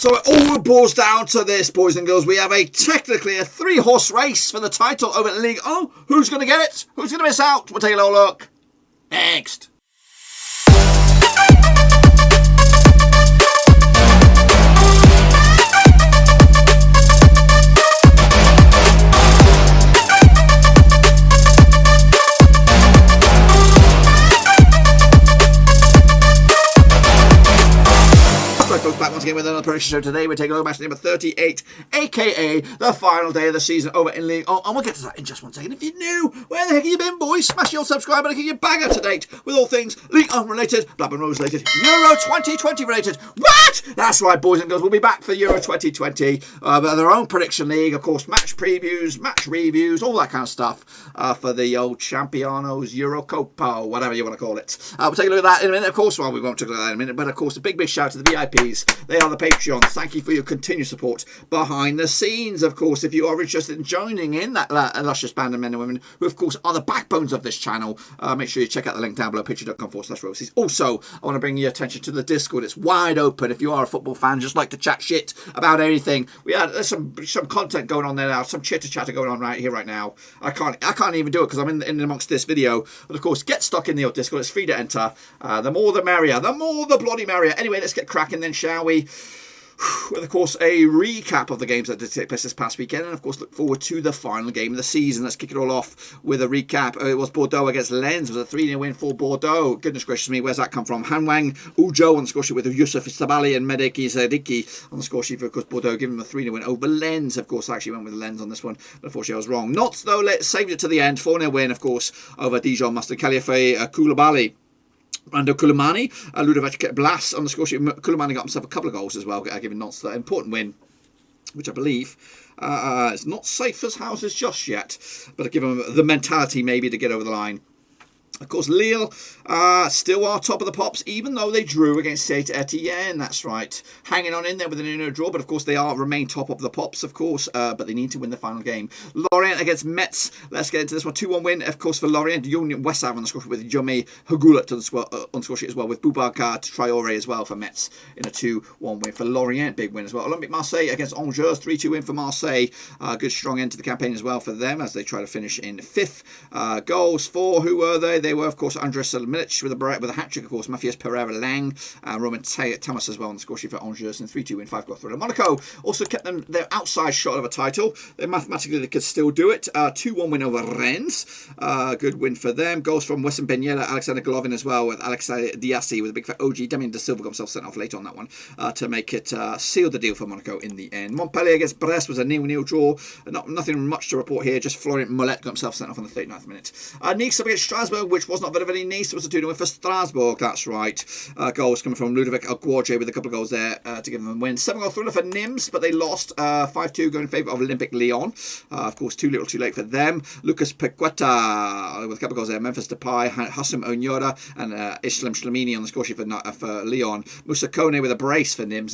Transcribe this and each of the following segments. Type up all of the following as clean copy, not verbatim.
So it all boils down to this, boys and girls. We have technically a 3-horse race for the title over at Ligue. Oh, who's going to get it? Who's going to miss out? We'll take a little look. Next. Back once again with another prediction show. Today we're taking a look at match number 38, aka the final day of the season over in League. Oh, and we'll get to that in just one second. If you're new, where the heck have you been, boys? Smash your subscribe button and get your bag up to date with all things League related, Blackburn Rovers related, Euro 2020 related. What? That's right, boys and girls. We'll be back for Euro 2020 with their own prediction league, of course, match previews, match reviews, all that kind of stuff for the old Champions Eurocopa, whatever you want to call it. We'll take a look at that in a minute, of course. Well, we won't take a look at that in a minute, but of course, a big shout out to the VIPs. They are the Patreons. Thank you for your continued support behind the scenes. Of course, if you are interested in joining in that luscious band of men and women who, of course, are the backbones of this channel, make sure you check out the link down below, patreon.com/Roverseas. Also, I want to bring your attention to the Discord. It's wide open. If you are a football fan, just like to chat shit about anything, there's some content going on there now, some chitter-chatter going on right here, right now. I can't even do it because I'm in amongst this video. But, of course, get stuck in the old Discord. It's free to enter. The more the merrier. The more the bloody merrier. Anyway, let's get cracking then, shall we? With, of course, a recap of the games that did take place this past weekend, and, of course, look forward to the final game of the season. Let's kick it all off with a recap. It was Bordeaux against Lens. It was a 3-0 win for Bordeaux. Goodness gracious me, where's that come from? Hanwang Ujo on the score sheet with Yusuf Istabali and Medeki Zadiki on the score sheet for, of course, Bordeaux, giving them a 3-0 win over Lens. Of course, I actually went with Lens on this one, but unfortunately I was wrong. Nantes, though, saved it to the end. 4-0 win, of course, over Dijon Master Khalifa Koulibaly. Rando Koulibaly, Ludovic Blas on the score sheet. Koulibaly got himself a couple of goals as well, giving Nantes that important win, which I believe is not safe as houses just yet, but give them the mentality maybe to get over the line. Of course, Lille still are top of the pops, even though they drew against Saint-Étienne. That's right. Hanging on in there with an 0-0 draw, but of course they remain top of the pops, of course, but they need to win the final game. Lorient against Metz. Let's get into this one. 2-1 win, of course, for Lorient. Dijon FCO on the score sheet with Jome Hagulat on the score sheet as well, with Boubacar Traoré as well for Metz in a 2-1 win for Lorient. Big win as well. Olympique Marseille against Angers. 3-2 win for Marseille. Good strong end to the campaign as well for them as they try to finish in 5th. Goals for, who were they? They were, of course, Andres Milic with a hat-trick, of course, Matthias Pereira Lang, Roman Thomas as well on the score sheet for Angers, and 3-2 win, 5-goal thriller. Monaco also kept them their outside shot of a title. They could still do it. 2-1 win over Rennes. Good win for them. Goals from Wesson Benyela, Alexander Golovin as well, with Alexei Diassi with a big fat OG. Damien De Silva got himself sent off late on that one to make it seal the deal for Monaco in the end. Montpellier against Brest was a 0-0 draw. Nothing much to report here. Just Florent Mollet got himself sent off on the 39th minute. Nice against Strasbourg, which was not very nice. It was a 2-0 win for Strasbourg. That's right. Goals coming from Ludovic Alguorje with a couple of goals there to give them a win. 7-goal thriller for Nîmes, but they lost 5-2 going in favour of Olympique Lyon. Of course, too little too late for them. Lucas Paqueta with a couple of goals there. Memphis Depay, Hassam Onyora and Islam Shlamini on the score sheet for Lyon. Moussa Kone with a brace for Nîmes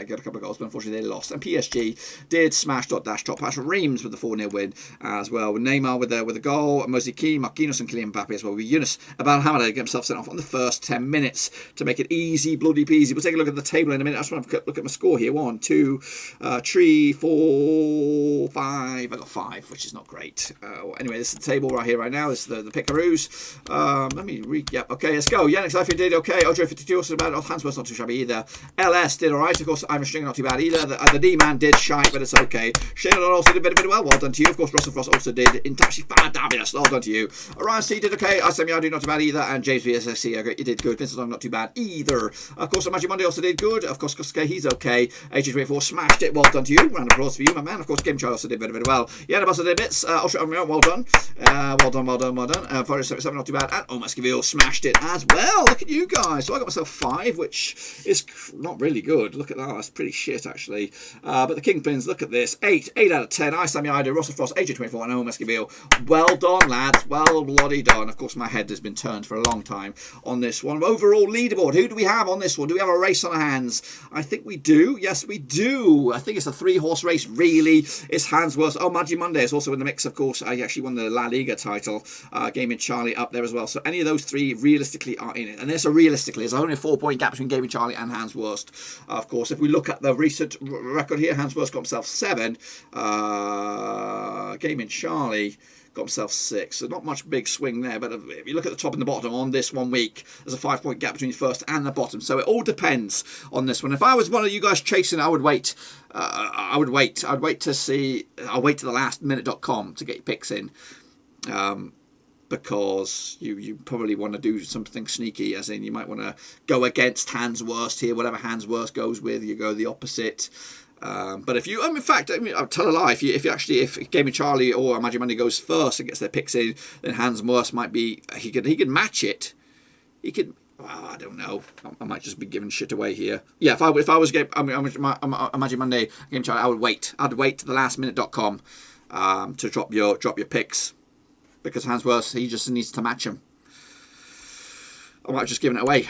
got a couple of goals, but unfortunately they lost. And PSG did smash top pass Reims with the 4-0 win as well. With Neymar with a goal, Moziki, Marquinhos and Kylian Mbappe as well. With Yunus Abdelhamid get himself sent off on the first 10 minutes to make it easy, bloody peasy. We'll take a look at the table in a minute. I just want to look at my score here. 1, 2, 3, 4, 5. I got 5, which is not great. Anyway, this is the table right here, right now. This is the Pickaroos. Let me recap. Okay, let's go. Yannick Seifi did okay. Ojo 52 also bad. Hansworth's not too shabby either. LS did alright. Of course, Ivan Stringer not too bad either. The D-man did shite, but it's okay. Shane also did very well. Well done to you. Of course, Russell Frost also did. Intachi Fabulous. Well done to you. Ryan C did okay. Isam Yadu not too bad either. And James VSSC, you did good. Vincent Long not too bad either. Of course, Magic Monday also did good. Of course, Kosuke, he's okay. AG24 smashed it. Well done to you. Round of applause for you, my man. Of course, Game Chow also did very well. Yeah, the boss did bits. Ultra well done. Well done. Forest 77 not too bad. And Omaskiville smashed it as well. Look at you guys. So I got myself 5, which is not really good. Look at that. That's pretty shit, actually. But the Kingpins, look at this. 8 out of 10. I Sammy Ida, Russell Frost, AG24, and Omaskiville. Well done, lads. Well bloody done. Of course, course, my head has been turned for a long time on this one. Overall leaderboard, who do we have on this one? Do we have a race on our hands? I think we do. Yes, we do. I think it's a 3-horse race, really. It's Hansworth. Oh, Magic Monday is also in the mix, of course. He actually won the La Liga title. Gaming Charlie up there as well. So any of those three realistically are in it. And there's only a 4-point gap between Gaming Charlie and Hansworth. Of course, if we look at the recent record here, Hansworth got himself 7. Gaming Charlie got himself 6, so not much big swing there. But if you look at the top and the bottom on this 1 week, there's a 5-point gap between the first and the bottom, so it all depends on this one. If I was one of you guys chasing, I would wait. I'd wait to the last minute.com to get your picks in, because you probably want to do something sneaky, as in you might want to go against Hansworth here. Whatever Hansworth goes with, you go the opposite. But if you, in fact, I'll tell a lie. If Gaming Charlie or Magic Monday goes first and gets their picks in, then Hansworth might be, he could match it. He could. I don't know. I might just be giving shit away here. Yeah, if I was Magic Monday, Gaming Charlie, I would wait. I'd wait to the last minute.com to drop your picks, because Hansworth, he just needs to match him. I might have just given it away.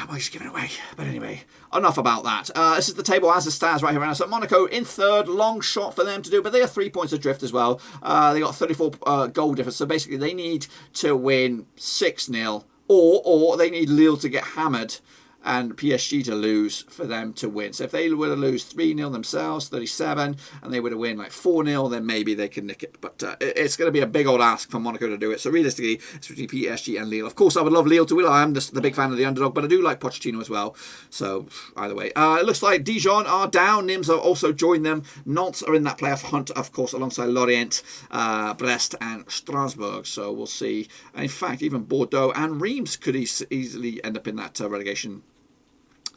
But anyway, enough about that. This is the table as it stands right here now. So Monaco in third, long shot for them to do, but they are 3 points adrift as well. They got 34 goal difference, so basically they need to win 6-0, or they need Lille to get hammered and PSG to lose for them to win. So if they were to lose 3-0 themselves, 37, and they were to win like 4-0, then maybe they can nick it. But it's going to be a big old ask for Monaco to do it. So realistically, it's between PSG and Lille. Of course, I would love Lille to win. I am just the big fan of the underdog, but I do like Pochettino as well. So either way. It looks like Dijon are down. Nîmes have also joined them. Nantes are in that playoff hunt, of course, alongside Lorient, Brest and Strasbourg. So we'll see. And in fact, even Bordeaux and Reims could easily end up in that relegation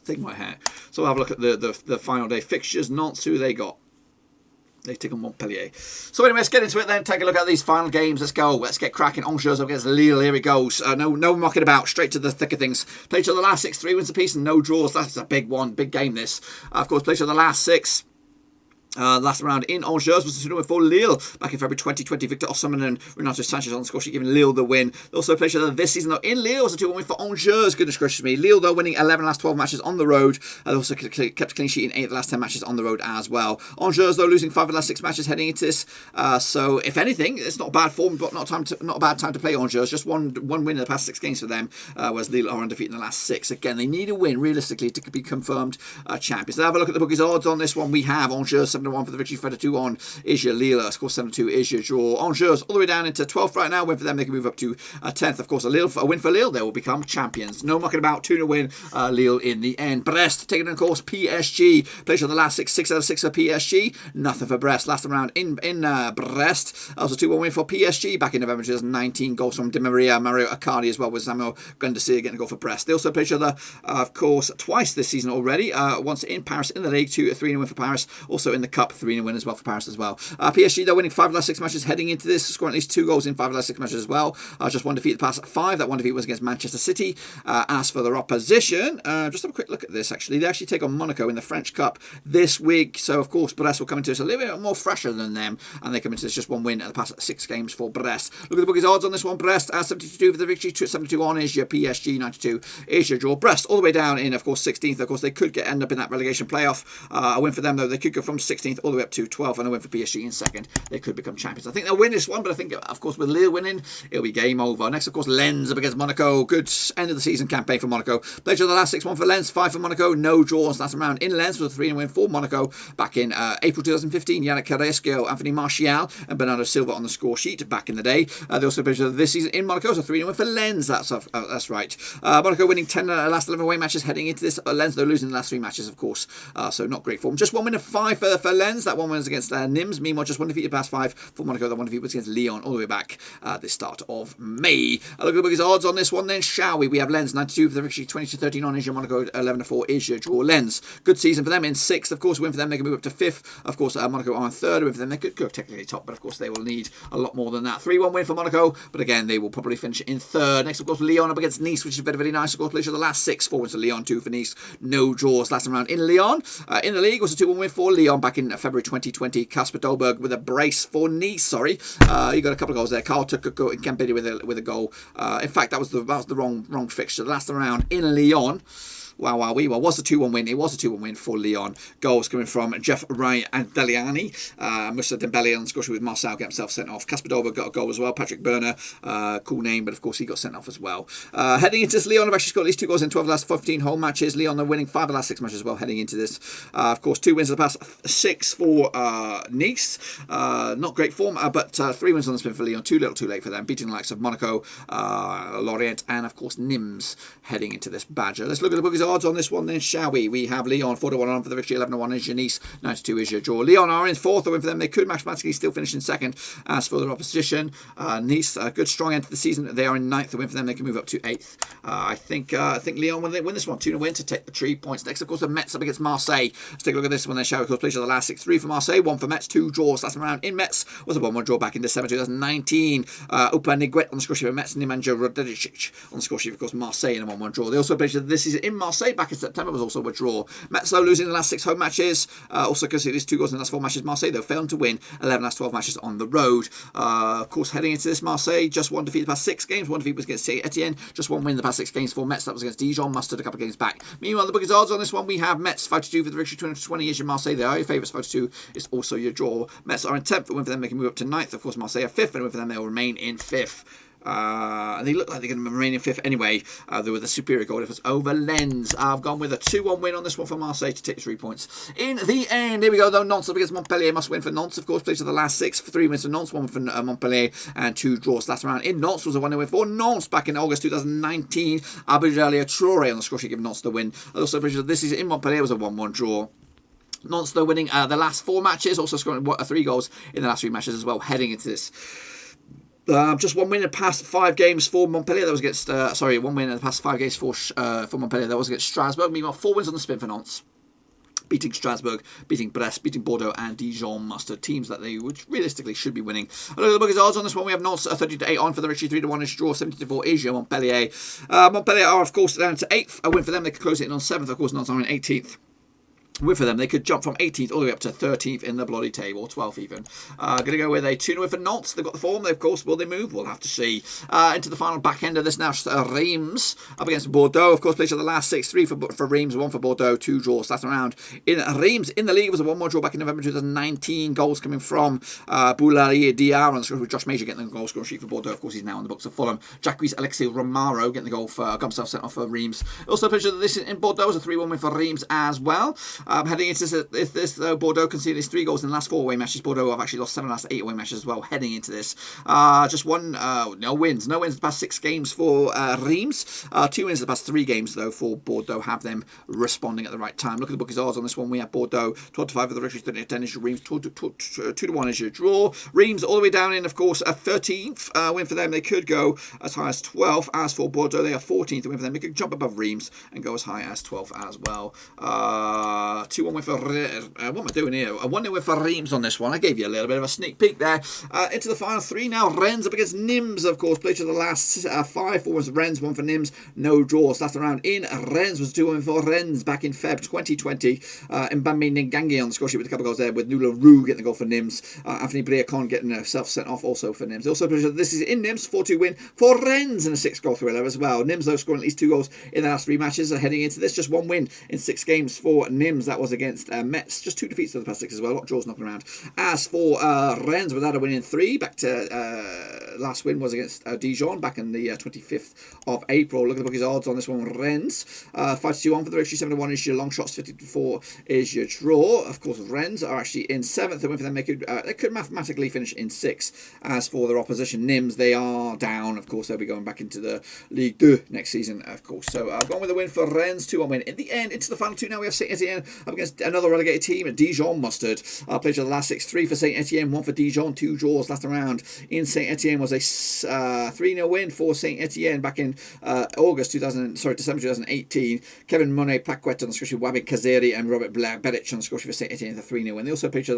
thing right here. So we'll have a look at the final day fixtures. Nantes, who they got? They take on Montpellier. So anyway, let's get into it then. Take a look at these final games. Let's go. Let's get cracking. Angers up against Lille. Here it goes. No mucking about. Straight to the thick of things. Played to the last 6, 3 wins apiece and no draws. That's a big one. Big game this. Of course, played to the last 6. Last round in Angers was the 2-0 for Lille back in February 2020. Victor Osimhen and Renato Sanchez on the score sheet, giving Lille the win. They also played each other this season though in Lille. It was a 2-1 win for Angers. Goodness gracious me. Lille though winning 11 last 12 matches on the road. They also kept a clean sheet in 8 of the last 10 matches on the road as well. Angers though losing 5 of the last 6 matches heading into this. So if anything, it's not bad form, but not a bad time to play Angers. Just one win in the past 6 games for them. Whereas Lille are undefeated in the last 6. Again, they need a win realistically to be confirmed champions. So have a look at the bookies odds on this one. We have Angers 7-1 for the victory. 2 on is your Lille. Score 7-2 is your draw. Angers all the way down into 12th right now. Win for them, they can move up to 10th. Of course, a win for Lille, they will become champions. No mucking about. 2-0 win. Lille in the end. Brest taking on, of course, PSG. Played on the last 6 out of 6 for PSG. Nothing for Brest. Last round in Brest. Also 2-1 win for PSG back in November 2019. Goals from Di Maria, Mario Icardi as well, with Samuel Gundesir getting a goal for Brest. They also played each other, of course, twice this season already. Once in Paris in the Ligue, 3-0 win for Paris. Also in the Cup, 3-0 win as well for Paris as well. PSG, they're winning 5 of the last 6 matches heading into this, scoring at least 2 goals in 5 of the last 6 matches as well. Just one defeat the past 5. That one defeat was against Manchester City. As for their opposition, just have a quick look at this actually. They actually take on Monaco in the French Cup this week. So of course Brest will come into this a little bit more fresher than them, and they come into this just one win at the past 6 games for Brest. Look at the bookies odds on this one. Brest 72 for the victory, 72 on is your PSG, 92 is your draw. Brest all the way down in, of course, 16th. Of course, they could end up in that relegation playoff. A win for them though, they could go from 16th all the way up to 12th, and a win for PSG in second. They could become champions. I think they'll win this one, but I think, of course, with Lille winning, it'll be game over. Next, of course, Lens up against Monaco. Good end of the season campaign for Monaco. Played the last 6, 1 for Lens, 5 for Monaco. No draws last round in Lens was a 3-0 win for Monaco back in April 2015. Yannick Carrasco, Anthony Martial, and Bernardo Silva on the score sheet back in the day. They also played this season in Monaco, so 3-0 win for Lens. That's right. Monaco winning 10 last 11 away matches heading into this. Lens, they're losing the last 3 matches, of course. So not great form. Just 1 win of 5 for Lens. That one was against Nîmes. Meanwhile, just 1 defeat past 5 for Monaco. That 1 defeat was against Lyon all the way back the start of May. Look at the bookies odds on this one then, shall we? We have Lens 92 for the victory, 20-13 on is your Monaco, 11-4 is your draw. Lens, good season for them in 6th. Of course, win for them, they can move up to 5th. Of course, Monaco on 3rd. Win for them, they could go technically top, but of course they will need a lot more than that. 3-1 win for Monaco, but again, they will probably finish in 3rd. Next, of course, Lyon up against Nice, which is very, very nice. Of course, played the last 6, 4 wins for Lyon, 2 for Nice. No draws last round in Lyon. In the league was a 2-1 win for Lyon back in February 2020. Kasper Dolberg with a brace for Nice. Sorry, he got a couple of goals there. Carl took a goal in Campini with a goal. In fact, that was the wrong fixture. The last round in Lyon. Wow, was a 2-1 win. It was a 2-1 win for Lyon. Goals coming from Jeff Ray and Deliani. Moussa Dembele on the score with Marseille getting himself sent off. Kasper Dolberg got a goal as well. Patrick Berner, cool name, but of course he got sent off as well. Heading into this, Lyon have actually scored at least 2 goals in 12 of the last 15 home matches. Lyon are winning 5 of the last 6 matches as well heading into this. Of course, 2 wins in the past 6 for Nice. Not great form, but 3 wins on the spin for Lyon. Too little, too late for them. Beating the likes of Monaco, Lorient, and of course Nîmes heading into this badger. Let's look at the bookies odds on this one then, shall we? We have Lyon 4-1 on for the victory, 11-1 is your Nice, 92 is your draw. Lyon are in 4th, a win for them. They could mathematically still finish in 2nd. As for their opposition, Nice, a good strong end to the season. They are in 9th, a win for them. They can move up to 8th. I think Lyon win this one, 2-0 win to take the 3 points. Next, of course, the Metz up against Marseille. Let's take a look at this one then, shall we? Of course, players of the last 6, 3 for Marseille, 1 for Metz, 2 draws last round in Metz. Was a 1-1 draw back in December 2019. Upa Niguet on the score sheet for Metz, Nemanja Radecic on the score sheet, of course, Marseille in a 1-1 draw. They also played this season in Marseille back in September, was also a draw. Metz, though, losing the last 6 home matches. Also conceded 2 goals in the last 4 matches. Marseille, though, failing to win 11 last 12 matches on the road. Of course, heading into this, Marseille just 1 defeat the past 6 games. 1 defeat was against Saint-Étienne. Just 1 win the past 6 games for Metz. That was against Dijon. Mustard a couple of games back. Meanwhile, the bookies odds on this one, we have Metz 5-2 for the victory. 220 is your Marseille. They are your favourites. 5-2 is also your draw. Metz are in 10th. A win for them, they can move up to 9th. Of course, Marseille are 5th. And a win for them, they will remain in 5th. And they look like they're going to remain in 5th anyway. They were the superior goal difference over Lens. I've gone with a 2-1 win on this one for Marseille to take 3 points. In the end, here we go though. Nantes up against Montpellier. Must win for Nantes, of course. Plays for the last 6. 3 wins for Nantes, 1 for Montpellier, and 2 draws last round. In Nantes was a 1-0 win for Nantes back in August 2019. Abdelalia Traore on the score sheet giving Nantes the win. Also, this is in Montpellier was a 1-1 draw. Nantes though winning the last 4 matches, also scoring 3 goals in the last 3 matches as well. Heading into this. Just 1 win in the past 5 games for Montpellier. That was against 1 win in the past 5 games for Montpellier. That was against Strasbourg. Meanwhile, 4 wins on the spin for Nantes. Beating Strasbourg, beating Brest, beating Bordeaux, and Dijon Mustard. Teams that they would realistically should be winning. A look at the bookies odds on this one. We have Nantes 30-8 on for the victory. 3-1 is draw. 70-4 is your Montpellier. Montpellier are of course down to 8th. A win for them. They could close it in on 7th. Of course, Nantes are in 18th. Win for them, they could jump from 18th all the way up to 13th in the bloody table, 12th even. Going to go with a 2-0 win for Nantes. They've got the form. Of course, will they move? We'll have to see. Into the final back end of this now, Reims up against Bordeaux. Of course, plays for the last 6, 3 for Reims, 1 for Bordeaux, 2 draws last round. In Reims, in the league, was a 1-1 draw back in November 2019. Goals coming from Boulari Diar on the score with Josh Major getting the goal scoring sheet for Bordeaux. Of course, he's now on the books of Fulham. Jacques Alexis Romaro getting the goal for got himself sent off for Reims. Also, plays for this in Bordeaux was a 3-1 win for Reims as well. Heading into this Bordeaux conceded his 3 goals in the last 4 away matches. Bordeaux have actually lost 7 last 8 away matches as well. Heading into this, just no wins in the past 6 games for Reims. 2 wins in the past 3 games though for Bordeaux. Have them responding at the right time. Look at the bookies odds on this one. We have Bordeaux 12-5 for the victory, 30-10 is your Reims, 2-1 is your draw. Reims all the way down in, of course, a 13th win for them. They could go as high as 12th. As for Bordeaux, they are 14th win for them. They could jump above Reims and go as high as 12th as well. 2-1 win for what am I doing here? A 1-0 win for Reims on this one. I gave you a little bit of a sneak peek there. Into the final 3 now. Rennes up against Nîmes, of course. Played to the last 5. 4 was Rennes, 1 for Nîmes. No draws last round in Rennes was 2-1 for Rennes back in Feb 2020. Mbambi Ngangi on the score sheet with a couple of goals there, with Nula Roux getting the goal for Nîmes. Anthony Briacon getting himself sent off also for Nîmes. Also, this is in Nîmes, 4-2 win for Rennes and a 6-goal thriller as well. Nîmes, though, scoring at least 2 goals in the last 3 matches. Heading into this, just 1 win in 6 games for Nîmes. That was against Metz. Just 2 defeats to the past 6 as well. A lot of draws knocking around. As for Rennes, without a win in 3, back to last win was against Dijon back in the 25th of April. Look at the bookies odds on this one. Rennes 5-2 on for the victory. 7-1 is your long shots. 50-4 is your draw. Of course, Rennes are actually in 7th. A win for them, they could mathematically finish in 6th. As for their opposition, Nîmes, they are down. Of course, they'll be going back into the Ligue 2 next season. Of course, so I've gone with a win for Rennes. 2-1 win. In the end, into the final 2 now. We have Saint-Étienne up against another relegated team, Dijon Mustard. Played for the last 6, 3 for Saint-Étienne, 1 for Dijon, 2 draws last round. In Saint-Étienne was a 3-0 win for Saint-Étienne back in December 2018. Kevin Monet Paquet on the score with Wabik Kazeri and Robert Beric on the score for Saint-Étienne, the 3-0 win. They also played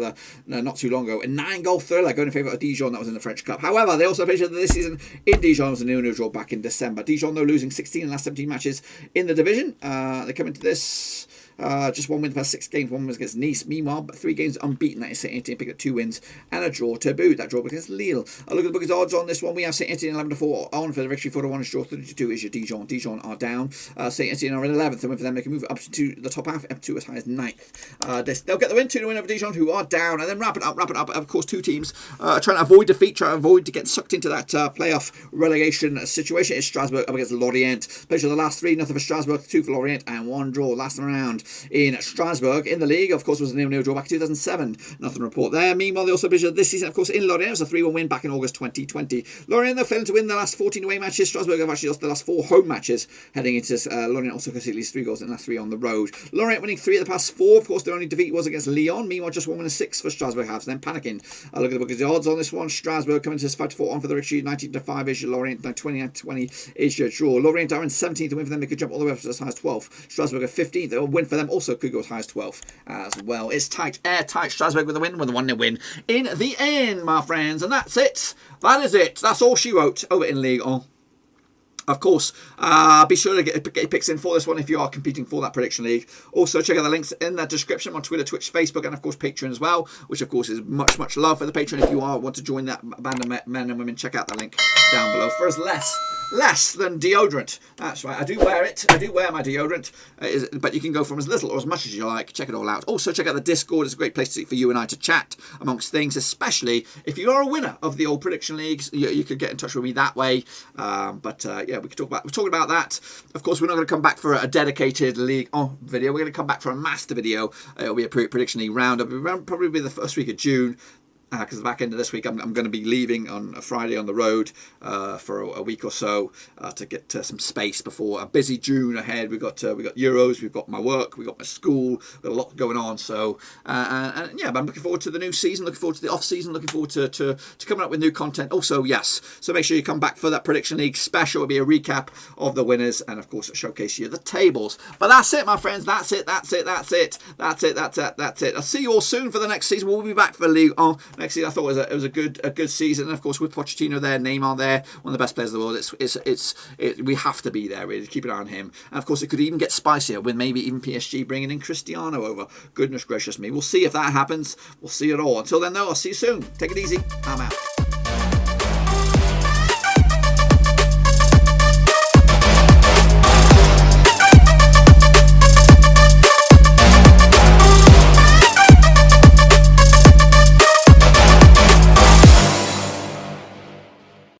not too long ago a 9-goal thriller going in favour of Dijon. That was in the French Cup. However, they also played this season in Dijon. It was a 0-0 draw back in December. Dijon, though, losing 16 in the last 17 matches in the division. They come into this Just one win the past 6 games. One was against Nice. Meanwhile, 3 games unbeaten. That is Saint-Étienne picked up 2 wins and a draw to boot. That draw against Lille. Look at the book's odds on this one. We have Saint-Étienne 11-4 on for the victory. 4-1 is draw. 32 is your Dijon. Dijon are down. Saint-Étienne are in 11th. The win for them, they can move up to the top half, up to as high as 9th. They'll get the win, 2-1 over Dijon, who are down. And then wrap it up. Of course, 2 teams trying to avoid defeat, trying to avoid to get sucked into that playoff relegation situation. Is Strasbourg up against Lorient. Played for the last 3, nothing for Strasbourg, 2 for Lorient, and 1 draw. Last round in Strasbourg. In the league, of course, was a 0-0 draw back in 2007. Nothing to report there. Meanwhile, they also played this season, of course, in Lorient. It was a 3-1 win back in August 2020. Lorient, they're failing to win the last 14 away matches. Strasbourg have actually lost the last 4 home matches heading into this. Lorient also conceded at least 3 goals in the last 3 on the road. Lorient winning 3 of the past 4. Of course, their only defeat was against Lyon. Meanwhile, just 1 win and 6 for Strasbourg halves. Then panicking. Look at the book of the odds on this one. Strasbourg coming to this 5-4 on for the victory. 19-5 is your Lorient. 29-20 is your draw. Lorient are in 17th. A win for them, they could jump all the way up to as high as 12th. Strasbourg are 15th. A win for them also could go as high as 12th as well. It's tight, airtight. Strasbourg with a win, with a 1-0 win in the end, my friends. And that's it. That is it. That's all she wrote over in Ligue 1. Of course, be sure to get your picks in for this one if you are competing for that prediction league. Also, check out the links in the description on Twitter, Twitch, Facebook, and of course Patreon as well, which of course is much, much love for the Patreon. If you want to join that band of men and women, check out the link down below. For as less than deodorant. That's right, I do wear it. I do wear my deodorant, but you can go from as little or as much as you like. Check it all out. Also, check out the Discord. It's a great place for you and I to chat amongst things, especially if you are a winner of the old prediction leagues. You could get in touch with me that way. Yeah, we're talking about that. Of course, we're not going to come back for a dedicated League video. We're going to come back for a master video. It'll be a prediction league roundup. It'll probably be the first week of June. Because the back end of this week, I'm going to be leaving on a Friday on the road for a week or so to get some space before a busy June ahead. We've got Euros, we've got my work, we've got my school, we've got a lot going on. So and yeah, but I'm looking forward to the new season, looking forward to the off season, looking forward to coming up with new content. Also, yes, so make sure you come back for that prediction league special. It'll be a recap of the winners and of course showcase you the tables. But that's it, my friends. That's it. I'll see you all soon for the next season. We'll be back for League next season. I thought it was a good season, and of course with Pochettino there, Neymar there, one of the best players in the world. We have to be there, really, keep an eye on him. And of course it could even get spicier with maybe even PSG bringing in Cristiano over. Goodness gracious me, we'll see if that happens. We'll see it all. Until then though, I'll see you soon. Take it easy. I'm out.